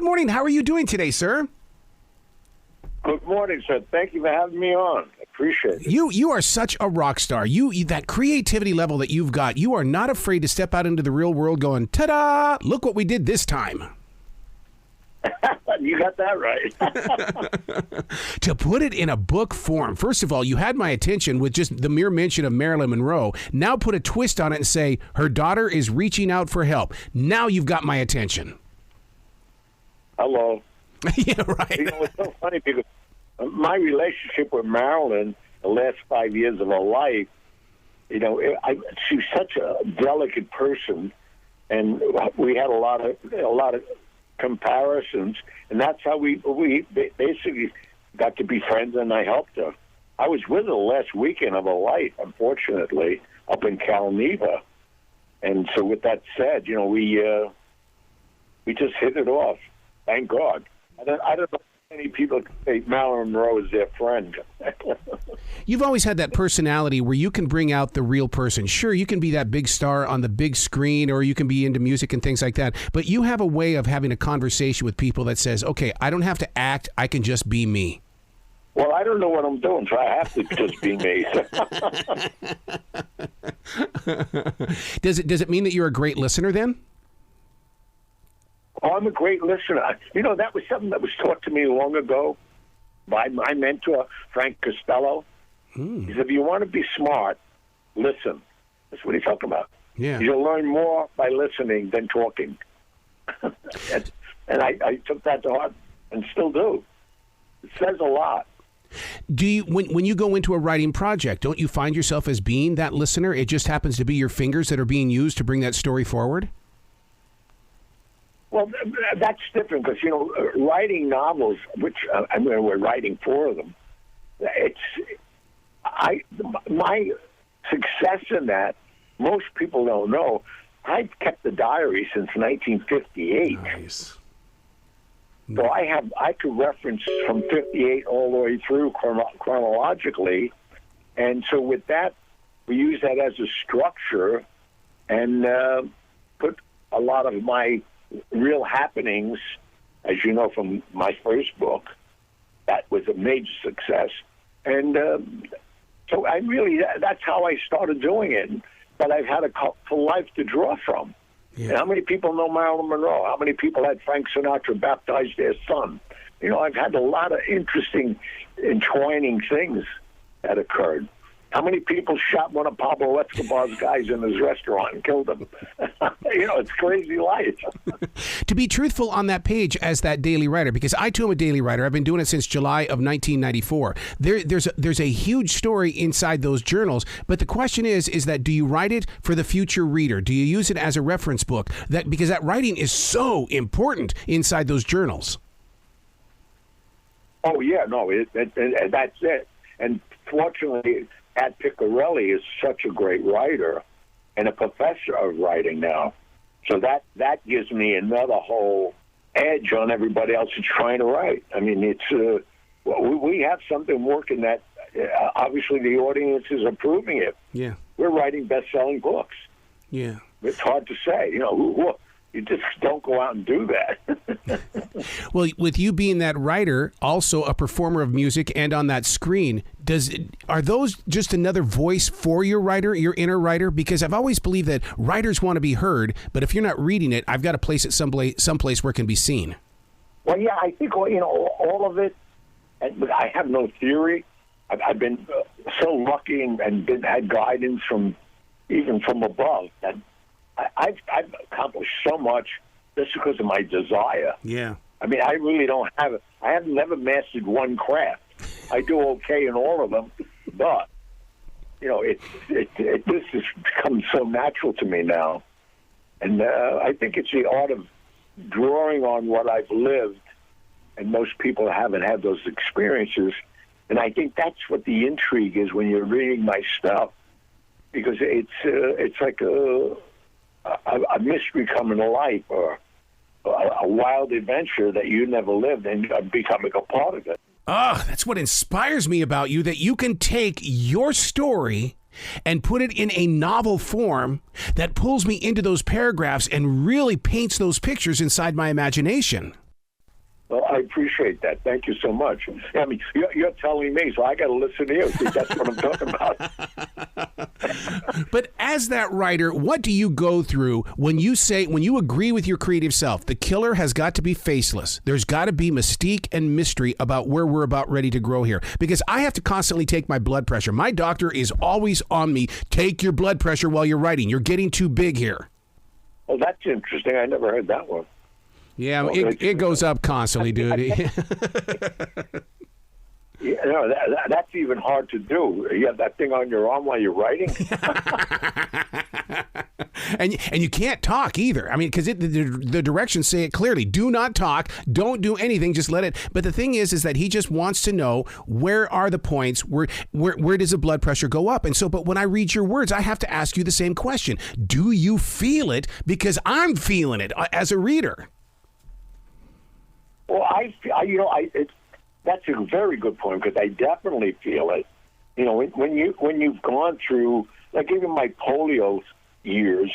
Good morning. How are you doing today, sir? Good morning, sir. Thank you for having me on. I appreciate it. You are such a rock star. You that creativity level that you've got, you are not afraid to step out into the real world going, ta-da, look what we did this time. You got that right. To put it in a book form, first of all, you had my attention with just the mere mention of Marilyn Monroe. Now put a twist on it and say, her daughter is reaching out for help. Now you've got my attention. Hello. Yeah, right. You know, it's so funny because my relationship with Marilyn, the last 5 years of her life, you know, she's such a delicate person, and we had a lot of comparisons, and that's how we basically got to be friends, and I helped her. I was with her the last weekend of her life, unfortunately, up in Calneva. And so with that said, you know, we just hit it off. Thank God. I don't know if many people say Marilyn Monroe is their friend. You've always had that personality where you can bring out the real person. Sure, you can be that big star on the big screen, or you can be into music and things like that. But you have a way of having a conversation with people that says, okay, I don't have to act. I can just be me. Well, I don't know what I'm doing, so I have to just be me. Does it mean that you're a great listener then? Oh, I'm a great listener. You know, that was something that was taught to me long ago by my mentor, Frank Costello. He said, if you want to be smart, listen. That's what he's talking about. Yeah. You'll learn more by listening than talking. and I took that to heart and still do. It says a lot. Do you, when you go into a writing project, don't you find yourself as being that listener? It just happens to be your fingers that are being used to bring that story forward? Well, that's different because, you know, writing novels, which we're writing 4 of them, my success in that, most people don't know, I've kept the diary since 1958. Nice. So I could reference from 58 all the way through chronologically. And so with that, we use that as a structure and put a lot of my real happenings, as you know from my first book, that was a major success. And so that's how I started doing it. But I've had a full life to draw from. Yeah. And how many people know Marilyn Monroe? How many people had Frank Sinatra baptize their son? You know, I've had a lot of interesting, entwining things that occurred. How many people shot one of Pablo Escobar's guys in his restaurant and killed him? You know, it's crazy life. To be truthful on that page as that daily writer, because I too am a daily writer. I've been doing it since July of 1994. There's a huge story inside those journals, but the question is that do you write it for the future reader? Do you use it as a reference book? Because that writing is so important inside those journals. Oh, yeah, no, that's it. And fortunately, Pat Piccarelli is such a great writer and a professor of writing now. So that gives me another whole edge on everybody else who's trying to write. I mean, it's we have something working that obviously the audience is approving it. Yeah. We're writing best-selling books. Yeah. It's hard to say. You know, you just don't go out and do that. Well, with you being that writer, also a performer of music and on that screen, are those just another voice for your writer, your inner writer? Because I've always believed that writers want to be heard, but if you're not reading it, I've got to place it someplace where it can be seen. Well, yeah, I think, you know, all of it, I have no theory. I've been so lucky and had guidance even from above that I've accomplished so much just because of my desire. Yeah. I mean, I really don't have it. I have never mastered one craft. I do okay in all of them, but you know, this has become so natural to me now, and I think it's the art of drawing on what I've lived, and most people haven't had those experiences, and I think that's what the intrigue is when you're reading my stuff, because it's like a mystery coming to life, or a wild adventure that you never lived and becoming a part of it. Oh, that's what inspires me about you, that you can take your story and put it in a novel form that pulls me into those paragraphs and really paints those pictures inside my imagination. Well, I appreciate that. Thank you so much. I mean, you're telling me, so I got to listen to you. See, that's what I'm talking about. But as that writer, what do you go through when you agree with your creative self? The killer has got to be faceless. There's got to be mystique and mystery about where we're about ready to grow here. Because I have to constantly take my blood pressure. My doctor is always on me. Take your blood pressure while you're writing. You're getting too big here. Well, that's interesting. I never heard that one. Yeah, it goes up constantly, dude. That's even hard to do. You have that thing on your arm while you're writing. And you can't talk either. I mean, because the directions say it clearly. Do not talk. Don't do anything. Just let it. But the thing is that he just wants to know where are the points, where does the blood pressure go up? And so, but when I read your words, I have to ask you the same question. Do you feel it? Because I'm feeling it as a reader. Well, that's a very good point because I definitely feel it. You know, when you've gone through, like even my polio years,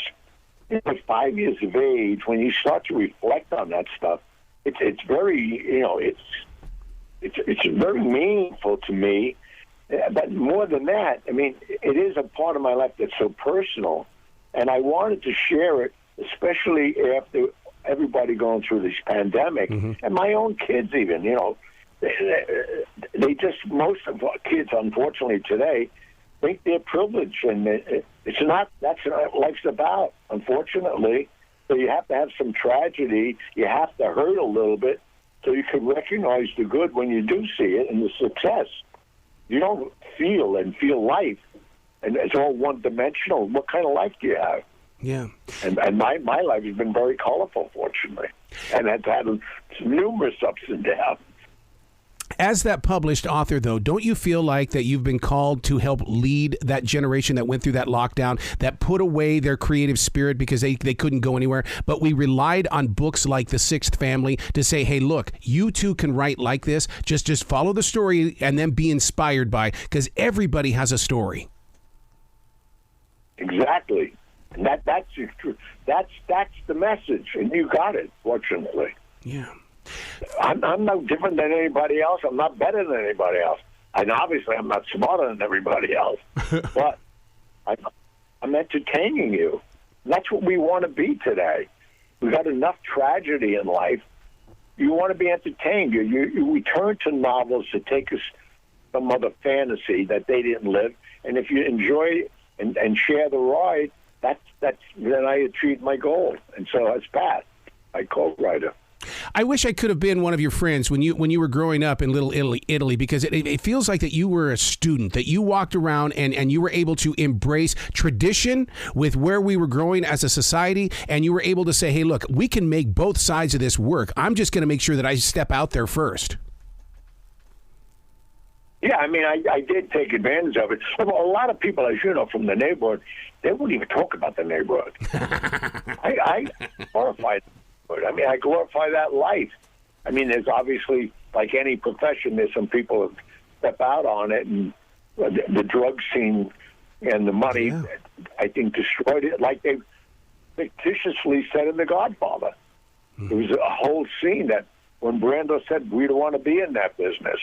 like 5 years of age, when you start to reflect on that stuff, it's very, it's very meaningful to me. But more than that, I mean, it is a part of my life that's so personal, and I wanted to share it, especially after everybody going through this pandemic, and my own kids even, they just, most of our kids, unfortunately, today, think they're privileged, and it's not, that's what life's about, unfortunately. So you have to have some tragedy, you have to hurt a little bit, so you can recognize the good when you do see it and the success. You don't feel life, and it's all one-dimensional. What kind of life do you have? Yeah. And my life has been very colorful, fortunately, and has had numerous ups and downs. As that published author, though, don't you feel like that you've been called to help lead that generation that went through that lockdown, that put away their creative spirit because they couldn't go anywhere, but we relied on books like The Sixth Family to say, hey, look, you too can write like this. Just follow the story and then be inspired by, because everybody has a story. Exactly. And that's the message, and you got it, fortunately. Yeah. I'm no different than anybody else. I'm not better than anybody else. And obviously I'm not smarter than everybody else. But I'm entertaining you. And that's what we want to be today. We've got enough tragedy in life. You want to be entertained. We turn to novels to take us some other fantasy that they didn't live. And if you enjoy and share the ride, then I achieved my goal. And so has Pat, my co-writer. I wish I could have been one of your friends when you were growing up in Little Italy, because it feels like that you were a student, that you walked around and you were able to embrace tradition with where we were growing as a society, and you were able to say, hey, look, we can make both sides of this work. I'm just going to make sure that I step out there first. Yeah, I mean, I did take advantage of it. A lot of people, as you know, from the neighborhood, they wouldn't even talk about the neighborhood. I glorify it. I mean, I glorify that life. I mean, there's obviously, like any profession, there's some people who step out on it, and the drug scene and the money, I think, destroyed it, like they fictitiously said in The Godfather. Mm-hmm. There was a whole scene that when Brando said, we don't want to be in that business.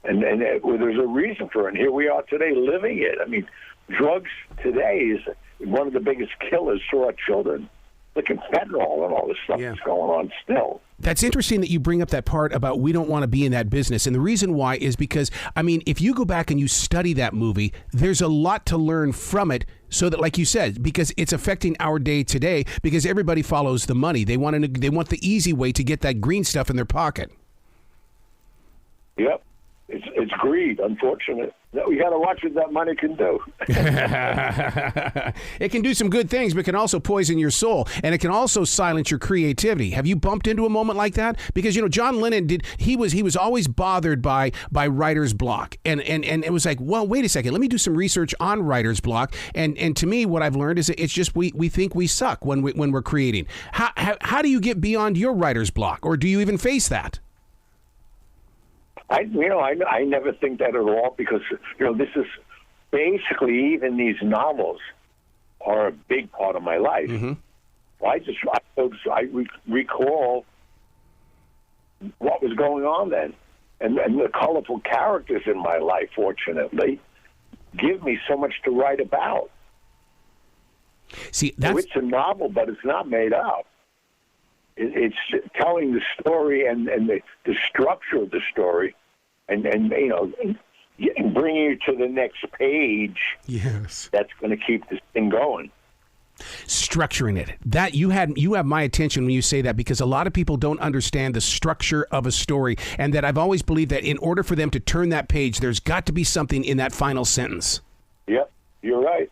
And there's a reason for it, and here we are today living it. I mean, drugs today is one of the biggest killers for our children. Look at fentanyl and all this stuff that's going on still. That's interesting that you bring up that part about we don't want to be in that business. And the reason why is because, I mean, if you go back and you study that movie, there's a lot to learn from it. So that, like you said, because it's affecting our day today, because everybody follows the money. They want the easy way to get that green stuff in their pocket. Yep. It's greed, unfortunate. We got to watch what that money can do. It can do some good things, but can also poison your soul, and it can also silence your creativity. Have you bumped into a moment like that? Because John Lennon did. He was always bothered by writer's block, and it was like, well, wait a second, let me do some research on writer's block. And to me, what I've learned is it's just we think we suck when we're creating. How do you get beyond your writer's block, or do you even face that? I never think that at all, because this is basically, even these novels are a big part of my life. Mm-hmm. I recall was going on then. And the colorful characters in my life, fortunately, give me so much to write about. See, so it's a novel, but it's not made up. It's telling the story and the structure of the story, and bringing you to the next page. Yes, that's going to keep this thing going. Structuring it. That you have my attention when you say that, because a lot of people don't understand the structure of a story, and that I've always believed that in order for them to turn that page, there's got to be something in that final sentence. Yep, you're right.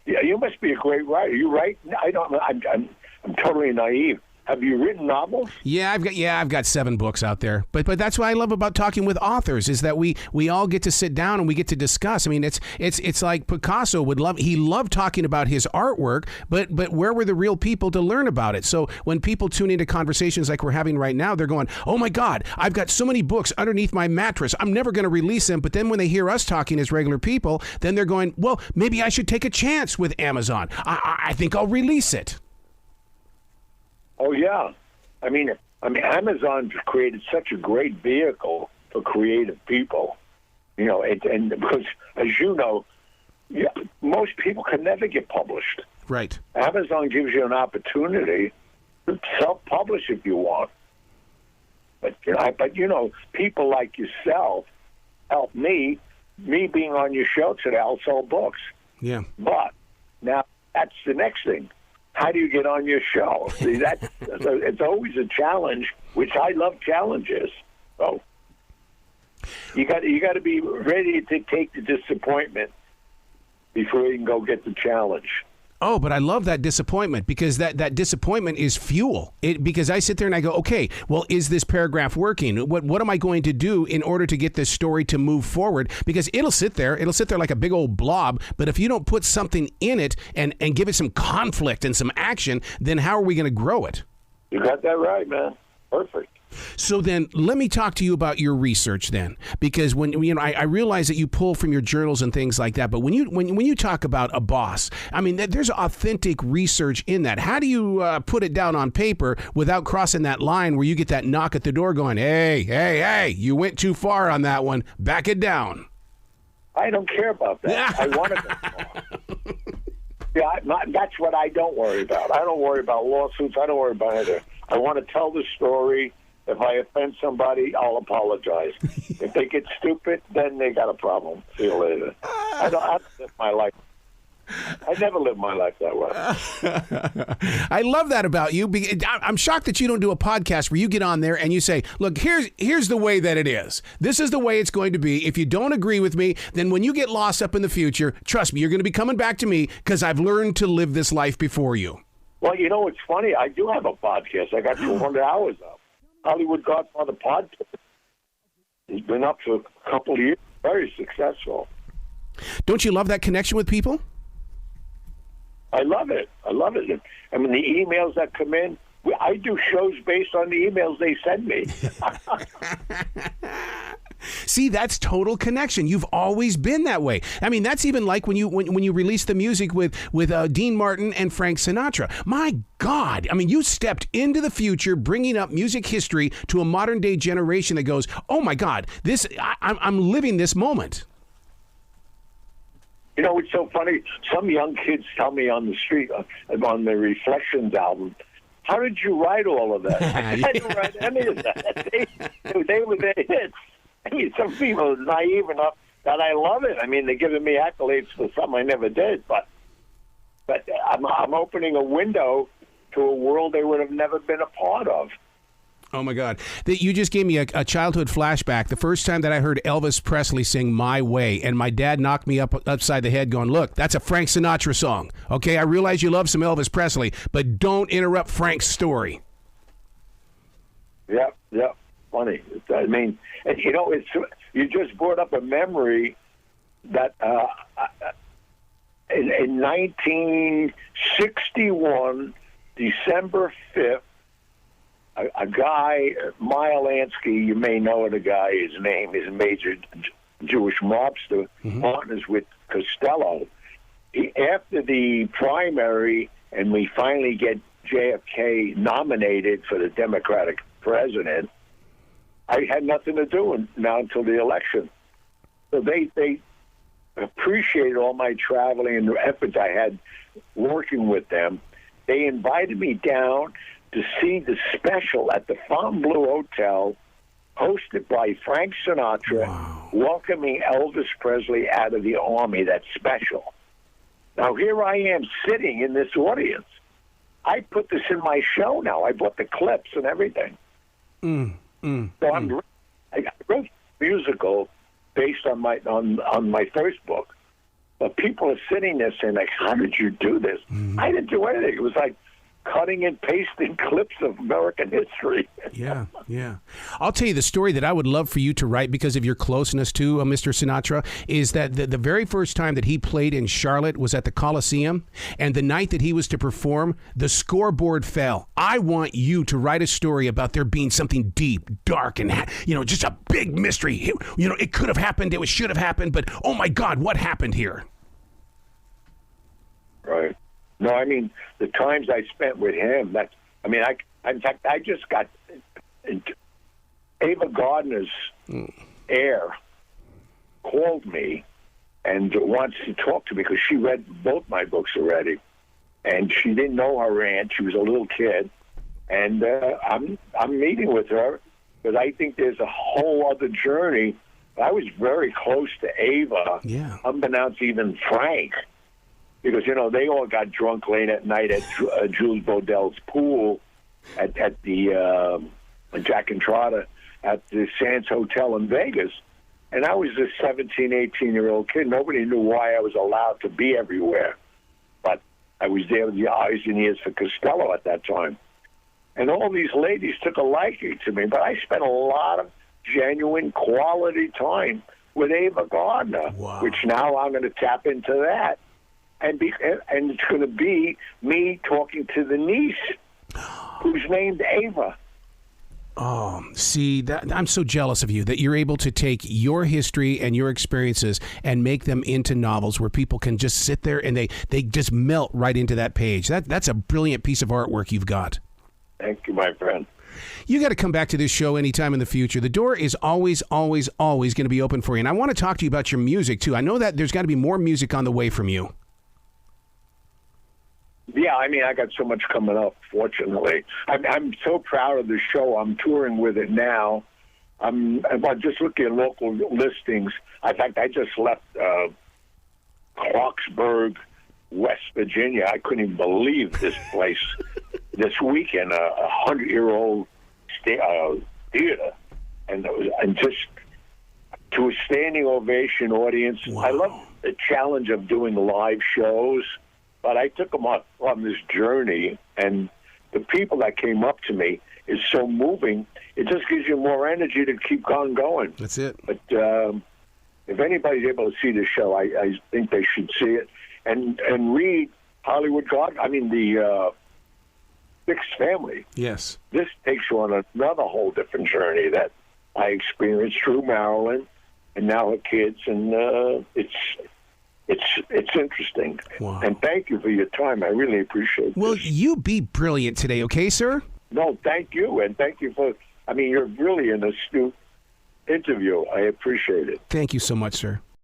You must be a great writer. You write? I don't know. I'm totally naive. Have you written novels? Yeah, I've got 7 books out there. But that's what I love about talking with authors, is that we all get to sit down and we get to discuss. I mean, it's like Picasso he loved talking about his artwork, but where were the real people to learn about it? So when people tune into conversations like we're having right now, they're going, "Oh my God, I've got so many books underneath my mattress. I'm never going to release them." But then when they hear us talking as regular people, then they're going, "Well, maybe I should take a chance with Amazon. I think I'll release it." Oh yeah, I mean, Amazon created such a great vehicle for creative people, and because, as you know, most people can never get published. Right. Amazon gives you an opportunity to self-publish if you want, but people like yourself help me. Me being on your show today, I'll sell books. Yeah. But now that's the next thing. How do you get on your show? See, it's always a challenge, which I love challenges. So you got to be ready to take the disappointment before you can go get the challenge. Oh, but I love that disappointment, because that disappointment is fuel. Because I sit there and I go, okay, well, is this paragraph working? What am I going to do in order to get this story to move forward? Because it'll sit there like a big old blob. But if you don't put something in it and give it some conflict and some action, then how are we going to grow it? You got that right, man. Perfect. So then let me talk to you about your research then, because when I realize that you pull from your journals and things like that, but when you talk about a boss, I mean, there's authentic research in that. How do you put it down on paper without crossing that line where you get that knock at the door going, hey, you went too far on that one, back it down? I don't care about that. I want to go far. Yeah, that's what I don't worry about. I don't worry about lawsuits. I don't worry about it. I want to tell the story. If I offend somebody, I'll apologize. If they get stupid, then they got a problem. See you later. I live my life. I never lived my life that way. I love that about you. I'm shocked that you don't do a podcast where you get on there and you say, look, here's the way that it is. This is the way it's going to be. If you don't agree with me, then when you get lost up in the future, trust me, you're going to be coming back to me because I've learned to live this life before you. Well, it's funny. I do have a podcast. I got 200 hours up. Hollywood Godfather podcast. He's been up for a couple of years. Very successful. Don't you love that connection with people? I love it. I mean, the emails that come in, I do shows based on the emails they send me. See, that's total connection. You've always been that way. I mean, that's even like when you released the music with Dean Martin and Frank Sinatra. My God, I mean, you stepped into the future, bringing up music history to a modern day generation that goes, "Oh my God, I'm living this moment." It's so funny. Some young kids tell me on the street on the Reflections album, "How did you write all of that?" I didn't write any of that. They were their hits. I mean, some people are naive enough that I love it. I mean, they're giving me accolades for something I never did, but I'm opening a window to a world they would have never been a part of. Oh, my God. You just gave me a childhood flashback. The first time that I heard Elvis Presley sing My Way, and my dad knocked me upside the head going, look, that's a Frank Sinatra song. Okay, I realize you love some Elvis Presley, but don't interrupt Frank's story. Yeah. Funny. I mean, and you just brought up a memory that in 1961, December 5th, a guy, Mile Lansky, you may know the guy, his name is a major Jewish mobster, partners with Costello. After the primary, and we finally get JFK nominated for the Democratic president, I had nothing to do now until the election. So they appreciated all my traveling and the efforts I had working with them. They invited me down to see the special at the Fontainebleau Hotel, hosted by Frank Sinatra, welcoming Elvis Presley out of the Army, that special. Now, here I am sitting in this audience. I put this in my show now. I bought the clips and everything. So I wrote a musical based on my first book. But people are sitting there saying, like, how did you do this? I didn't do anything. It was like cutting and pasting clips of American history. Yeah. I'll tell you the story that I would love for you to write because of your closeness to Mr. Sinatra is that the very first time that he played in Charlotte was at the Coliseum, and the night that he was to perform, the scoreboard fell. I want you to write a story about there being something deep, dark, and, just a big mystery. It could have happened, should have happened, but oh my God, what happened here? Right. No, I mean, the times I spent with him, in fact, I just got Ava Gardner's heir called me and wants to talk to me because she read both my books already. And she didn't know her aunt. She was a little kid. And I'm meeting with her because I think there's a whole other journey. I was very close to Ava, unbeknownst to even Frank. Because, they all got drunk late at night at Jules Baudel's pool at the Jack and Trotter at the Sands Hotel in Vegas. And I was a 17, 18-year-old kid. Nobody knew why I was allowed to be everywhere. But I was there with the eyes and ears for Costello at that time. And all these ladies took a liking to me. But I spent a lot of genuine quality time with Ava Gardner, which now I'm going to tap into that. And it's going to be me talking to the niece, who's named Ava. Oh, see, I'm so jealous of you that you're able to take your history and your experiences and make them into novels where people can just sit there and they just melt right into that page. That's a brilliant piece of artwork you've got. Thank you, my friend. You got to come back to this show anytime in the future. The door is always, always, always going to be open for you. And I want to talk to you about your music, too. I know that there's got to be more music on the way from you. Yeah, I got so much coming up, fortunately. I'm so proud of the show. I'm touring with it now. I'm just looking at local listings. In fact, I just left Clarksburg, West Virginia. I couldn't even believe this place. This weekend, a 100-year-old theater. And just to a standing ovation audience. Wow. I love the challenge of doing live shows. But I took them on this journey, and the people that came up to me is so moving. It just gives you more energy to keep on going. That's it. But if anybody's able to see the show, I think they should see it and read Hollywood God. The Fixed Family. Yes. This takes you on another whole different journey that I experienced through Marilyn and now her kids, and It's interesting. Wow. And thank you for your time. I really appreciate it. Will you be brilliant today, okay, sir? No, thank you. And thank you for, you're really an astute interview. I appreciate it. Thank you so much, sir.